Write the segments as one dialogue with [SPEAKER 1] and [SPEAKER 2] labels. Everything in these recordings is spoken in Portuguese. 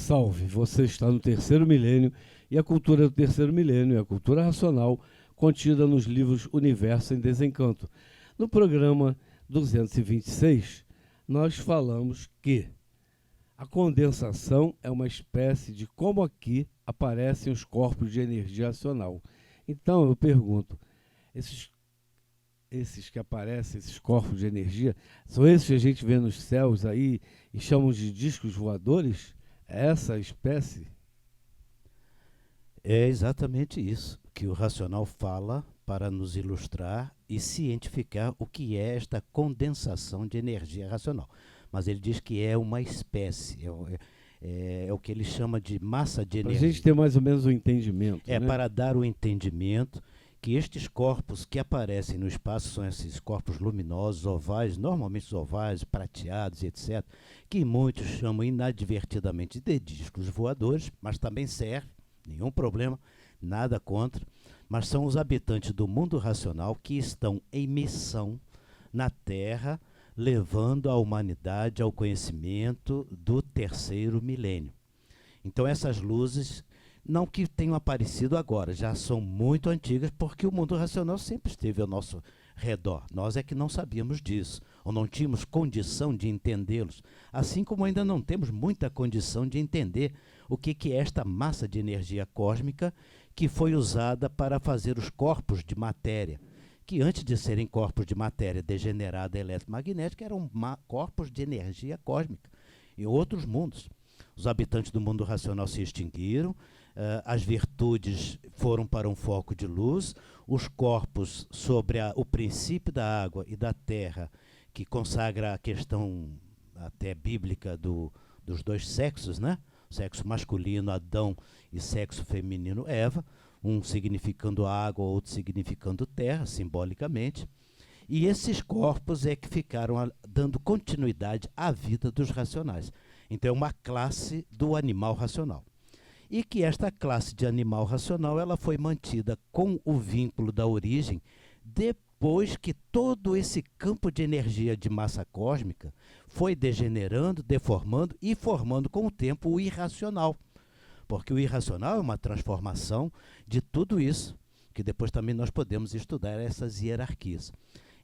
[SPEAKER 1] Salve! Você está no terceiro milênio e a cultura do terceiro milênio é a cultura racional contida nos livros Universo em Desencanto. No programa 226, nós falamos que a condensação é uma espécie de como aqui aparecem os corpos de energia racional. Então eu pergunto, esses que aparecem, esses corpos de energia, são esses que a gente vê nos céus aí e chamam de discos voadores? É essa a espécie?
[SPEAKER 2] É exatamente isso que o racional fala para nos ilustrar e cientificar o que é esta condensação de energia racional. Mas ele diz que é uma espécie, é o que ele chama de massa de
[SPEAKER 1] Para a
[SPEAKER 2] energia.
[SPEAKER 1] gente ter mais ou menos um entendimento.
[SPEAKER 2] É
[SPEAKER 1] né?
[SPEAKER 2] para dar o entendimento que estes corpos que aparecem no espaço são esses corpos luminosos, ovais, normalmente ovais, prateados, etc., que muitos chamam inadvertidamente de discos voadores, mas também serve, nenhum problema, nada contra, mas são os habitantes do mundo racional que estão em missão na Terra, levando a humanidade ao conhecimento do terceiro milênio. Então essas luzes, não que tenham aparecido agora, já são muito antigas, porque o mundo racional sempre esteve ao nosso redor. Nós é que não sabíamos disso, ou não tínhamos condição de entendê-los, assim como ainda não temos muita condição de entender o que é esta massa de energia cósmica que foi usada para fazer os corpos de matéria, que antes de serem corpos de matéria degenerada eletromagnética, eram corpos de energia cósmica em outros mundos. Os habitantes do mundo racional se extinguiram, as virtudes foram para um foco de luz, os corpos sobre o princípio da água e da terra, que consagra a questão até bíblica dos dois sexos, né? Sexo masculino, Adão, e sexo feminino, Eva, um significando água, outro significando terra, simbolicamente. E esses corpos é que ficaram dando continuidade à vida dos racionais. Então é uma classe do animal racional. E que esta classe de animal racional ela foi mantida com o vínculo da origem depois que todo esse campo de energia de massa cósmica foi degenerando, deformando e formando com o tempo o irracional. Porque o irracional é uma transformação de tudo isso, que depois também nós podemos estudar essas hierarquias.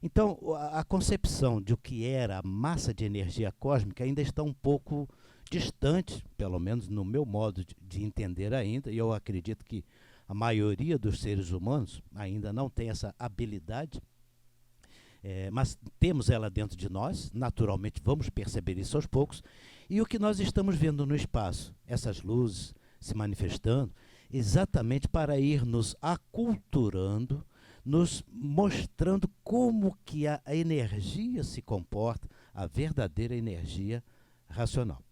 [SPEAKER 2] Então, a concepção de o que era a massa de energia cósmica ainda está um pouco distante, pelo menos no meu modo de entender ainda, e eu acredito que a maioria dos seres humanos ainda não tem essa habilidade, mas temos ela dentro de nós, naturalmente vamos perceber isso aos poucos, e o que nós estamos vendo no espaço, essas luzes se manifestando, exatamente para ir nos aculturando, nos mostrando como que a energia se comporta, a verdadeira energia racional.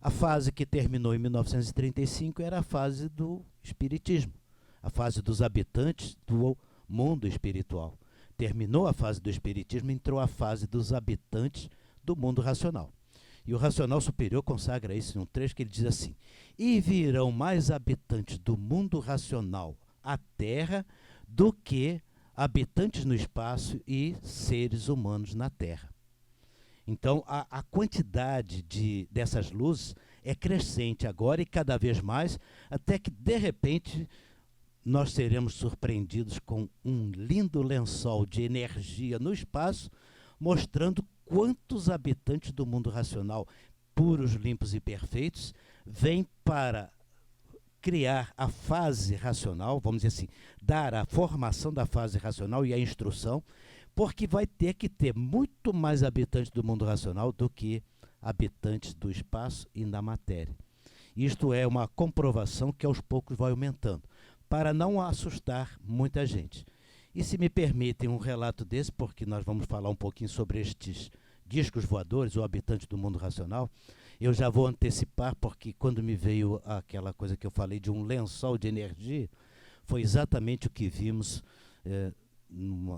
[SPEAKER 2] A fase que terminou em 1935 era a fase do espiritismo, a fase dos habitantes do mundo espiritual. Terminou a fase do espiritismo, entrou a fase dos habitantes do mundo racional. E o racional superior consagra isso em um trecho que ele diz assim: e virão mais habitantes do mundo racional à Terra do que habitantes no espaço e seres humanos na Terra. Então, a quantidade dessas luzes é crescente agora e cada vez mais, até que, de repente, nós seremos surpreendidos com um lindo lençol de energia no espaço, mostrando quantos habitantes do mundo racional, puros, limpos e perfeitos, vêm para criar a fase racional, vamos dizer assim, dar a formação da fase racional e a instrução, porque vai ter que ter muito mais habitantes do mundo racional do que habitantes do espaço e da matéria. Isto é uma comprovação que aos poucos vai aumentando, para não assustar muita gente. E se me permitem um relato desse, porque nós vamos falar um pouquinho sobre estes discos voadores ou habitantes do mundo racional, eu já vou antecipar, porque quando me veio aquela coisa que eu falei de um lençol de energia, foi exatamente o que vimos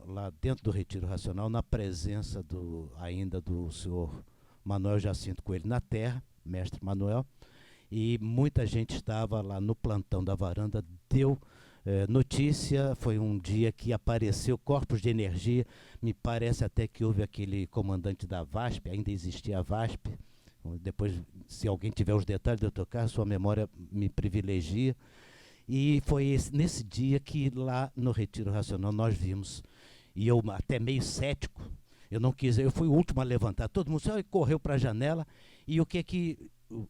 [SPEAKER 2] lá dentro do Retiro Racional, na presença ainda do senhor Manuel Jacinto Coelho na Terra, mestre Manuel, e muita gente estava lá no plantão da varanda, deu notícia, foi um dia que apareceu corpos de energia, me parece até que houve aquele comandante da VASP, ainda existia a VASP, Depois, se alguém tiver os detalhes, doutor Carlos, sua memória me privilegia. E foi nesse dia que lá no Retiro Racional nós vimos, e eu até meio cético, eu não quis, eu fui o último a levantar, todo mundo correu para a janela, e o que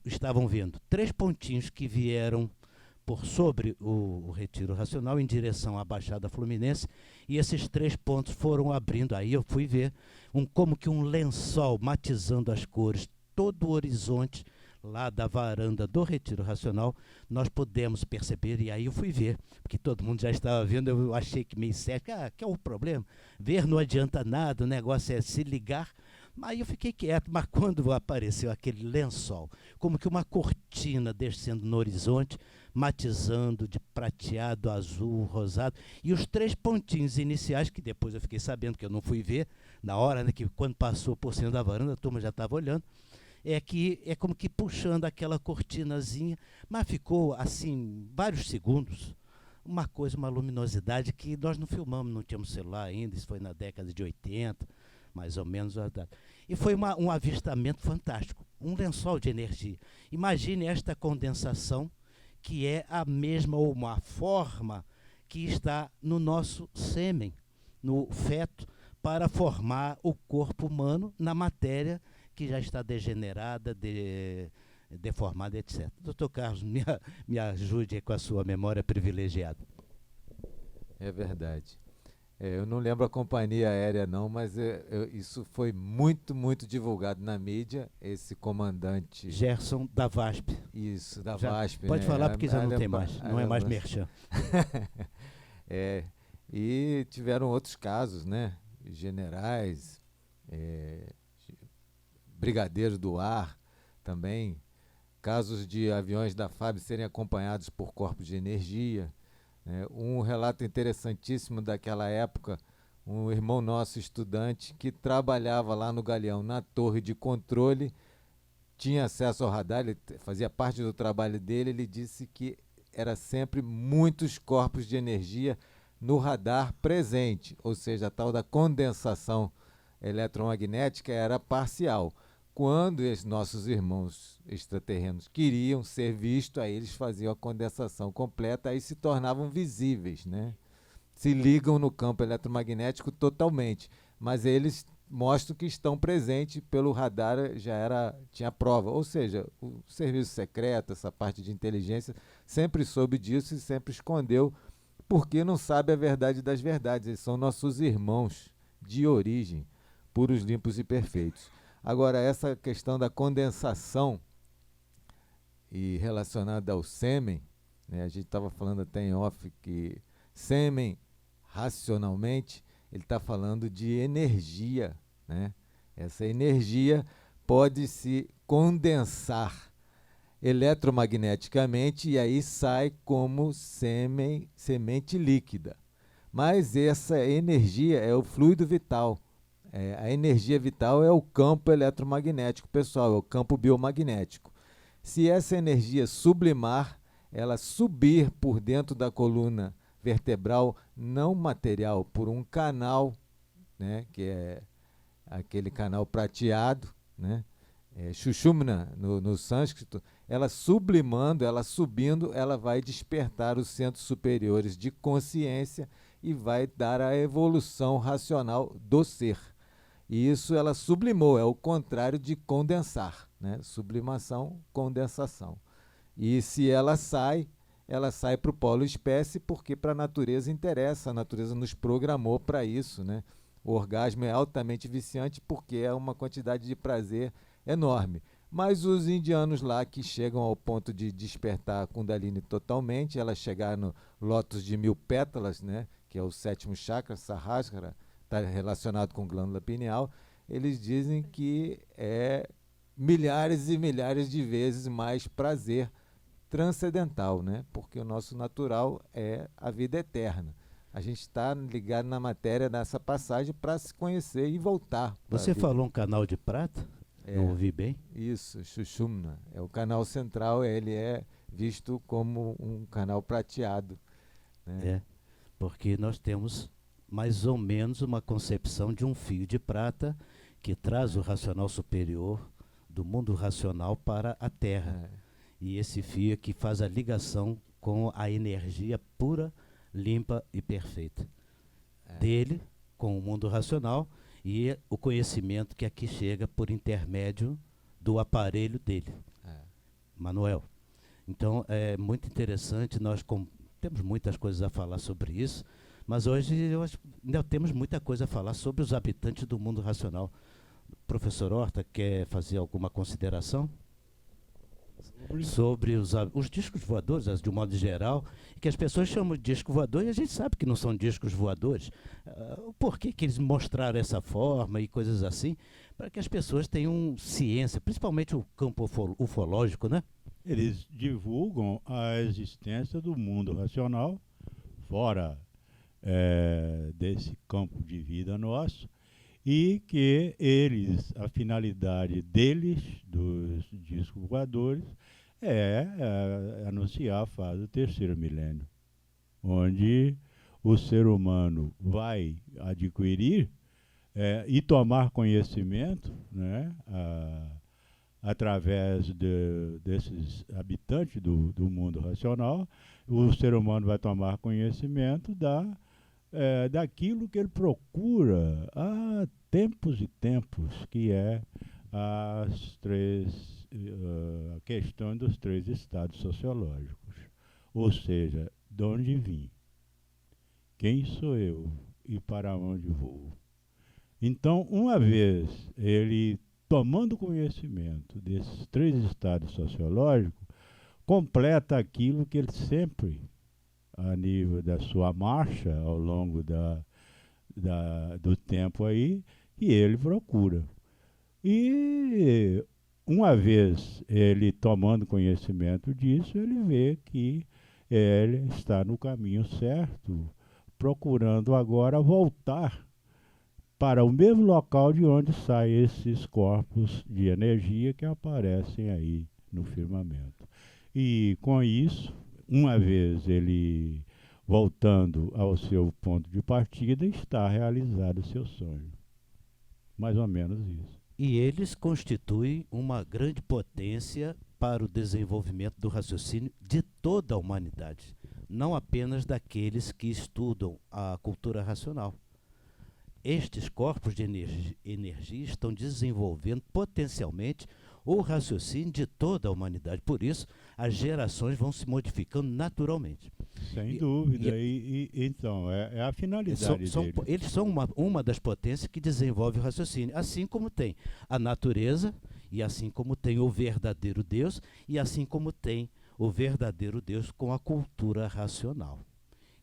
[SPEAKER 2] estavam vendo? 3 pontinhos que vieram por sobre o Retiro Racional em direção à Baixada Fluminense, e esses 3 pontos foram abrindo, aí eu fui ver, como que um lençol matizando as cores, todo o horizonte lá da varanda do Retiro Racional, nós podemos perceber, e aí eu fui ver, porque todo mundo já estava vendo, eu achei que meio cético, que é o problema, ver não adianta nada, o negócio é se ligar, aí eu fiquei quieto, mas quando apareceu aquele lençol, como que uma cortina descendo no horizonte, matizando de prateado, azul, rosado, e os 3 pontinhos iniciais, que depois eu fiquei sabendo que eu não fui ver, na hora, né, que quando passou por cima da varanda, a turma já estava olhando, é como que puxando aquela cortinazinha, mas ficou assim, vários segundos, uma coisa, uma luminosidade que nós não filmamos, não tínhamos celular ainda, isso foi na década de 80, mais ou menos. E foi um avistamento fantástico, um lençol de energia. Imagine esta condensação, que é a mesma ou uma forma que está no nosso sêmen, no feto, para formar o corpo humano na matéria que já está degenerada, deformada, etc. Doutor Carlos, me ajude com a sua memória privilegiada.
[SPEAKER 3] É verdade. Eu não lembro a companhia aérea não, mas isso foi muito, muito divulgado na mídia, esse comandante...
[SPEAKER 2] Gerson da VASP.
[SPEAKER 3] Isso, da VASP.
[SPEAKER 2] Pode falar porque já não tem mais, não é mais merchan.
[SPEAKER 3] E tiveram outros casos, né? Generais, brigadeiros do ar também, casos de aviões da FAB serem acompanhados por corpos de energia. Um relato interessantíssimo daquela época, um irmão nosso estudante que trabalhava lá no Galeão, na torre de controle, tinha acesso ao radar, ele fazia parte do trabalho dele, ele disse que era sempre muitos corpos de energia no radar presente, ou seja, a tal da condensação eletromagnética era parcial. Quando os nossos irmãos extraterrenos queriam ser vistos, aí eles faziam a condensação completa, aí se tornavam visíveis, né? Se ligam no campo eletromagnético totalmente, mas eles mostram que estão presentes pelo radar, tinha prova. Ou seja, o serviço secreto, essa parte de inteligência, sempre soube disso e sempre escondeu, porque não sabe a verdade das verdades. Eles são nossos irmãos de origem, puros, limpos e perfeitos. Agora, essa questão da condensação e relacionada ao sêmen, né, a gente estava falando até em off que sêmen, racionalmente, ele está falando de energia, né? Essa energia pode se condensar eletromagneticamente e aí sai como semente líquida. Mas essa energia é o fluido vital. A energia vital é o campo eletromagnético, pessoal, é o campo biomagnético. Se essa energia sublimar, ela subir por dentro da coluna vertebral não material, por um canal, né, que é aquele canal prateado, né, Sushumna no sânscrito, ela sublimando, ela subindo, ela vai despertar os centros superiores de consciência e vai dar a evolução racional do ser. E isso ela sublimou, é o contrário de condensar, né? Sublimação, condensação. E se ela sai para o polo espécie porque para a natureza interessa, a natureza nos programou para isso, né? O orgasmo é altamente viciante porque é uma quantidade de prazer enorme. Mas os indianos lá que chegam ao ponto de despertar a Kundalini totalmente, ela chegar no lótus de 1000 pétalas, né? Que é o 7º chakra, Sahasrara, está relacionado com glândula pineal, eles dizem que é milhares e milhares de vezes mais prazer transcendental, né? Porque o nosso natural é a vida eterna. A gente está ligado na matéria nessa passagem para se conhecer e voltar.
[SPEAKER 2] Você falou um canal de prata? Não ouvi bem?
[SPEAKER 3] Isso, Sushumna. É o canal central, ele é visto como um canal prateado, né?
[SPEAKER 2] Porque nós temos mais ou menos uma concepção de um fio de prata que traz o racional superior do mundo racional para a Terra. E esse fio é que faz a ligação com a energia pura, limpa e perfeita dele com o mundo racional e o conhecimento que aqui chega por intermédio do aparelho dele, Manuel. Então, é muito interessante, nós temos muitas coisas a falar sobre isso, mas hoje ainda temos muita coisa a falar sobre os habitantes do mundo racional. Professor Horta, quer fazer alguma consideração? Sobre os discos voadores, de um modo geral, que as pessoas chamam de disco voador e a gente sabe que não são discos voadores. Por que eles mostraram essa forma e coisas assim? Para que as pessoas tenham ciência, principalmente o campo ufológico, né?
[SPEAKER 4] Eles divulgam a existência do mundo racional fora desse campo de vida nosso, e que eles, a finalidade deles, dos discos voadores, é anunciar a fase do terceiro milênio, onde o ser humano vai adquirir e tomar conhecimento, né, através desses habitantes do mundo racional. O ser humano vai tomar conhecimento daquilo que ele procura há tempos e tempos, que é a questão dos 3 estados sociológicos. Ou seja, de onde vim, quem sou eu e para onde vou. Então, uma vez ele tomando conhecimento desses 3 estados sociológicos, completa aquilo que ele sempre, a nível da sua marcha ao longo do tempo aí, que ele procura. E uma vez ele tomando conhecimento disso, ele vê que ele está no caminho certo, procurando agora voltar para o mesmo local de onde saem esses corpos de energia que aparecem aí no firmamento. E com isso, uma vez ele voltando ao seu ponto de partida, está realizado o seu sonho. Mais ou menos isso.
[SPEAKER 2] E eles constituem uma grande potência para o desenvolvimento do raciocínio de toda a humanidade, não apenas daqueles que estudam a cultura racional. Estes corpos de energia estão desenvolvendo potencialmente o raciocínio de toda a humanidade. Por isso, as gerações vão se modificando naturalmente.
[SPEAKER 4] Sem dúvida. Então, é a finalidade deles.
[SPEAKER 2] Eles são uma das potências que desenvolve o raciocínio, assim como tem a natureza, e assim como tem o verdadeiro Deus, e assim como tem o verdadeiro Deus com a cultura racional.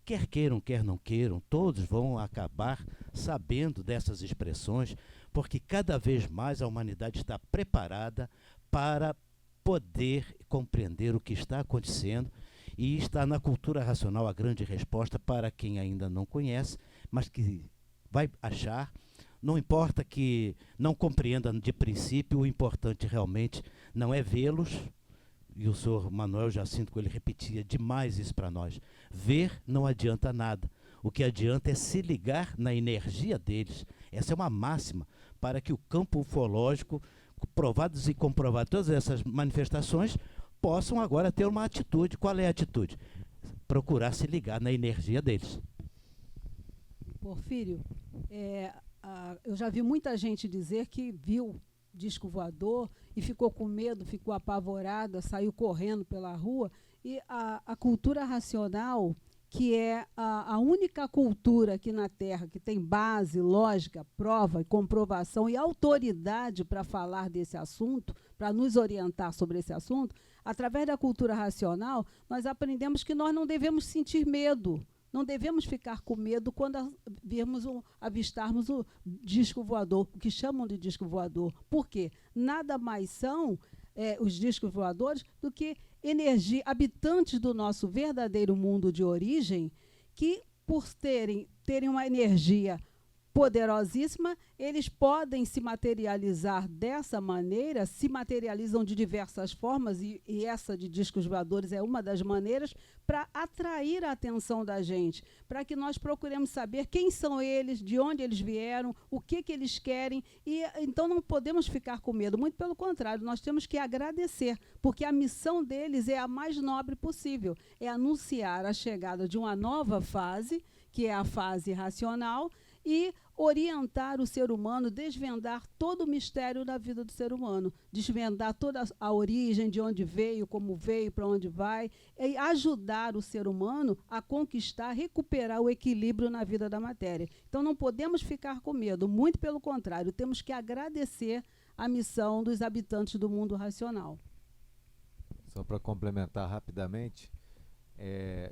[SPEAKER 2] Quer queiram, quer não queiram, todos vão acabar sabendo dessas expressões, porque cada vez mais a humanidade está preparada para poder compreender o que está acontecendo, e está na cultura racional a grande resposta para quem ainda não conhece, mas que vai achar. Não importa que não compreenda de princípio, o importante realmente não é vê-los. E o senhor Manuel Jacinto, ele repetia demais isso para nós. Ver não adianta nada. O que adianta é se ligar na energia deles. Essa é uma máxima para que o campo ufológico, provados e comprovados, todas essas manifestações, possam agora ter uma atitude. Qual é a atitude? Procurar se ligar na energia deles.
[SPEAKER 5] Porfírio, eu já vi muita gente dizer que viu disco voador e ficou com medo, ficou apavorada, saiu correndo pela rua. E a cultura racional, que é a única cultura aqui na Terra que tem base, lógica, prova e comprovação e autoridade para falar desse assunto, para nos orientar sobre esse assunto, através da cultura racional, nós aprendemos que nós não devemos sentir medo. Não devemos ficar com medo quando avistarmos o disco voador, o que chamam de disco voador. Por quê? Nada mais são os discos voadores do que habitantes do nosso verdadeiro mundo de origem, que, por terem uma energia poderosíssima, eles podem se materializar dessa maneira, se materializam de diversas formas, e essa de discos voadores é uma das maneiras, para atrair a atenção da gente, para que nós procuremos saber quem são eles, de onde eles vieram, o que eles querem, e então não podemos ficar com medo, muito pelo contrário, nós temos que agradecer, porque a missão deles é a mais nobre possível, é anunciar a chegada de uma nova fase, que é a fase racional, e orientar o ser humano, desvendar todo o mistério da vida do ser humano, desvendar toda a origem, de onde veio, como veio, para onde vai, e ajudar o ser humano a conquistar, recuperar o equilíbrio na vida da matéria. Então não podemos ficar com medo, muito pelo contrário, temos que agradecer a missão dos habitantes do mundo racional.
[SPEAKER 3] Só para complementar rapidamente,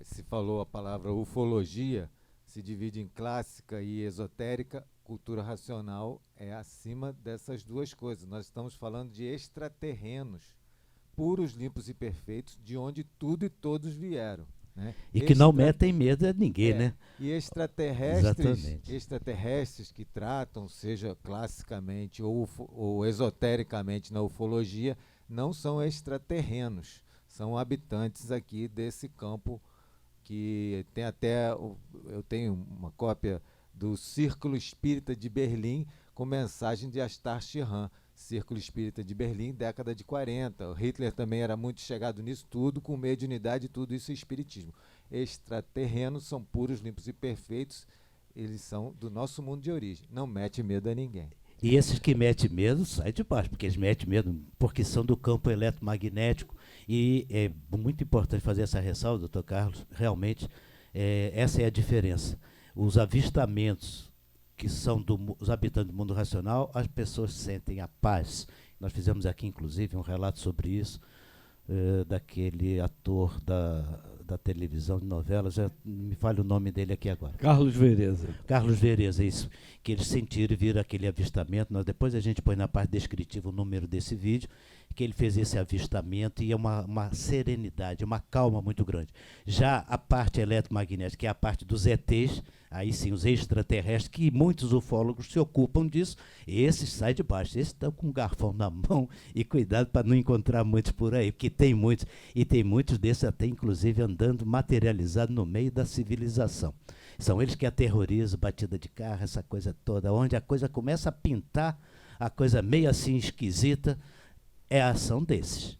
[SPEAKER 3] se falou a palavra ufologia, se divide em clássica e esotérica, cultura racional é acima dessas duas coisas. Nós estamos falando de extraterrenos, puros, limpos e perfeitos, de onde tudo e todos vieram. Né?
[SPEAKER 2] E que não metem medo a ninguém, né?
[SPEAKER 3] E extraterrestres que tratam, seja classicamente ou esotericamente na ufologia, não são extraterrenos, são habitantes aqui desse campo, que tem até, eu tenho uma cópia do Círculo Espírita de Berlim com mensagem de Astar Chirran, Círculo Espírita de Berlim, década de 40. O Hitler também era muito chegado nisso tudo, com mediunidade, tudo isso é espiritismo. Extraterrenos são puros, limpos e perfeitos, eles são do nosso mundo de origem, não mete medo a ninguém.
[SPEAKER 2] E esses que metem medo, sai de baixo, porque eles metem medo porque são do campo eletromagnético. E é muito importante fazer essa ressalva, doutor Carlos, realmente essa é a diferença. Os avistamentos que são dos habitantes do mundo racional, as pessoas sentem a paz. Nós fizemos aqui, inclusive, um relato sobre isso, daquele ator da televisão, de novelas, me falha o nome dele aqui agora.
[SPEAKER 1] Carlos Vereza.
[SPEAKER 2] Carlos Vereza, isso, que eles sentiram e viram aquele avistamento. Depois a gente põe na parte descritiva o número desse vídeo, que ele fez esse avistamento, e é uma serenidade, uma calma muito grande. Já a parte eletromagnética, que é a parte dos ETs, aí sim, os extraterrestres, que muitos ufólogos se ocupam disso, esses saem de baixo, esses estão com um garfão na mão, e cuidado para não encontrar muitos por aí, porque tem muitos, e tem muitos desses até, inclusive, andando materializado no meio da civilização. São eles que aterrorizam, batida de carro, essa coisa toda, onde a coisa começa a pintar, a coisa meio assim esquisita, é a ação desses.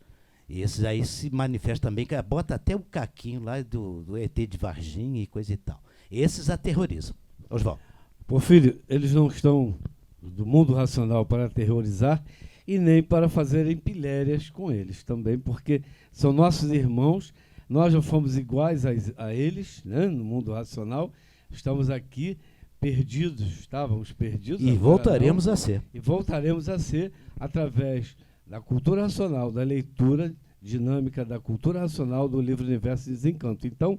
[SPEAKER 2] E esses aí se manifestam também, bota até o caquinho lá do ET de Varginha e coisa e tal. Esses aterrorizam. Oswaldo.
[SPEAKER 1] Porfírio, eles não estão do mundo racional para aterrorizar e nem para fazerem pilhérias com eles também, porque são nossos irmãos, nós já fomos iguais a eles, né, no mundo racional, estamos aqui perdidos, estávamos perdidos.
[SPEAKER 2] E voltaremos a ser.
[SPEAKER 1] E voltaremos a ser através da cultura racional, da leitura dinâmica da cultura racional do livro Universo de Desencanto. Então,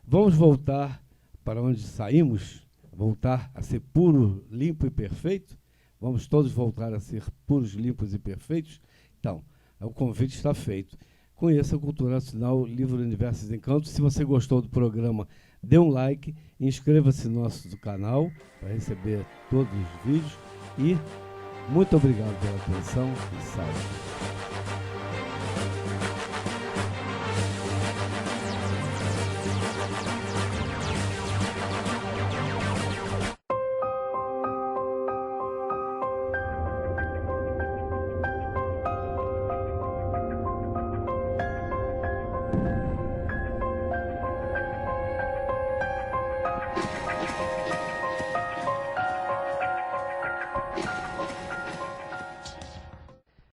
[SPEAKER 1] vamos voltar para onde saímos, voltar a ser puro, limpo e perfeito? Vamos todos voltar a ser puros, limpos e perfeitos? Então, o convite está feito. Conheça a cultura racional, livro Universo de Desencanto. Se você gostou do programa, dê um like, inscreva-se no nosso canal para receber todos os vídeos e muito obrigado pela atenção e saúde.